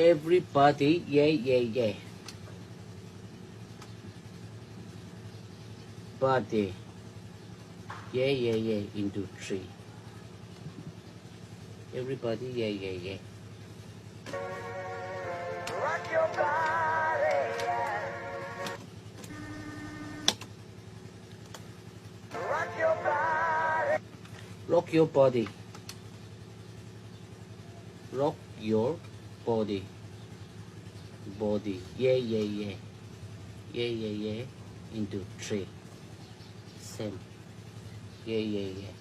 Everybody, yeah, yeah, yeah. Body, yeah, yeah, yeah, into 3. Everybody, yeah, yeah, yeah. Rock your body, yeah. Rock your body. Rock your body. Rock your body. Body, yeah, yeah, yeah. Yeah, yeah, yeah, into 3. Same. Yeah, yeah, yeah.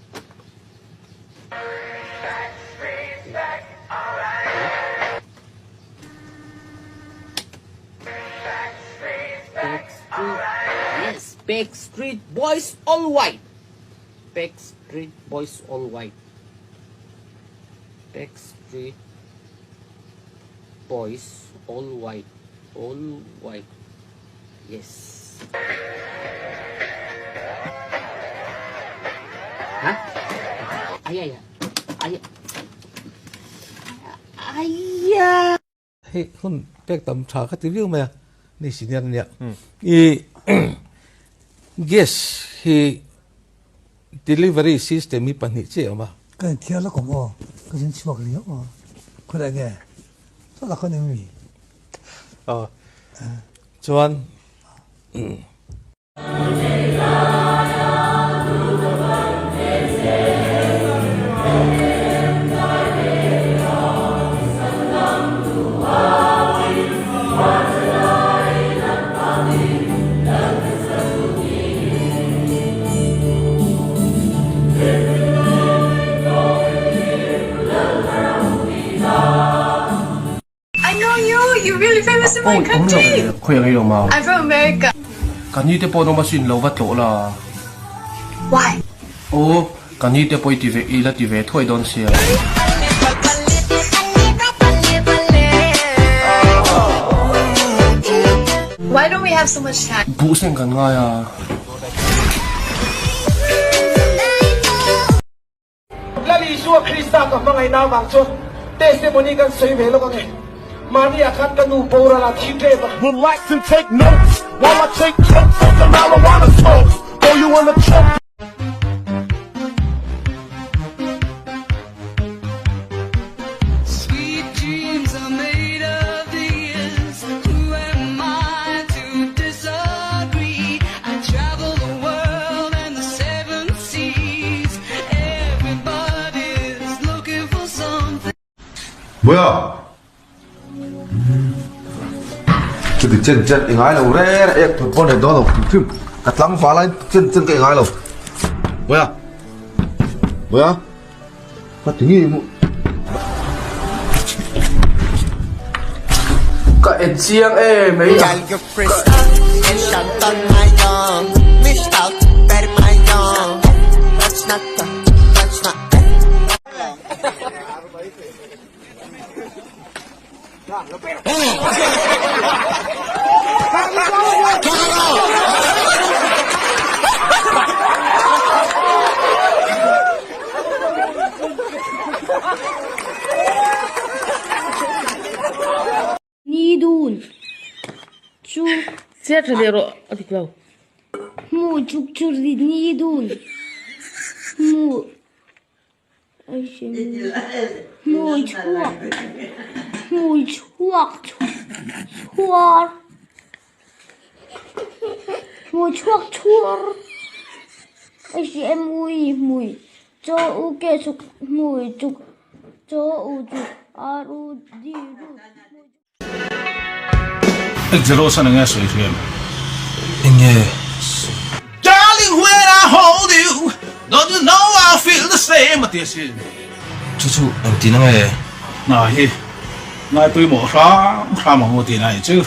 Backstreet, yes, Backstreet Boys all white. Backstreet Boys all white. Backstreet Boys all white. All white. Yes. Hả? Ai da. Ai da. Hey, hun pek tam cha ka tiril me ni senior nia. I yes, he delivery system mi pani che ma. Cái thiếu nó cũng có cái chuyện chuộc liễu mà có đại nghe rất là có nhiều gì Chuan You're really famous in my country. I'm from America. Kan ni te po no masin lo wat lo la. Why? O kan ni te po ti ve i la ti ve thoi don sia. Why don't we have so much time? Bu sen kan nga ya. Lali suwa Krista ka mga inawang chon. Testimony kan soy velo kan eh. Mani akan kanu pora la chite ba. Relax and take notes while I take jokes of the marijuana smoke. Throw you in the choke. Sweet dreams are made of these. Who am I to disagree? I travel the world and the 7 seas. Everybody's looking for something. 뭐야? Từ chân chân ngay lâu re em tụi con này đó rồi phim cắt lăng phá lại chân chân cái ngay lâu 뭐야 나 등이 뭐 Ka chiang e mấy ya. Nidun chu Xe trở lại rồi. Thì lâu. mu chuk chur di nidun mu ai xem mu chuak chuar mu chuak chuar ai xem mui cho u ke chuk mui chuk cho u chuk aru di ru Exerosa ng SOS game. Darling, when I hold you, don't you know I feel the same? Mà tiếc gì? chu anh tin nghe. Này, ngay tôi mở ra mà mua tiền này chứ.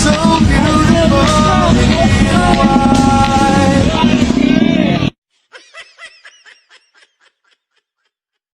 so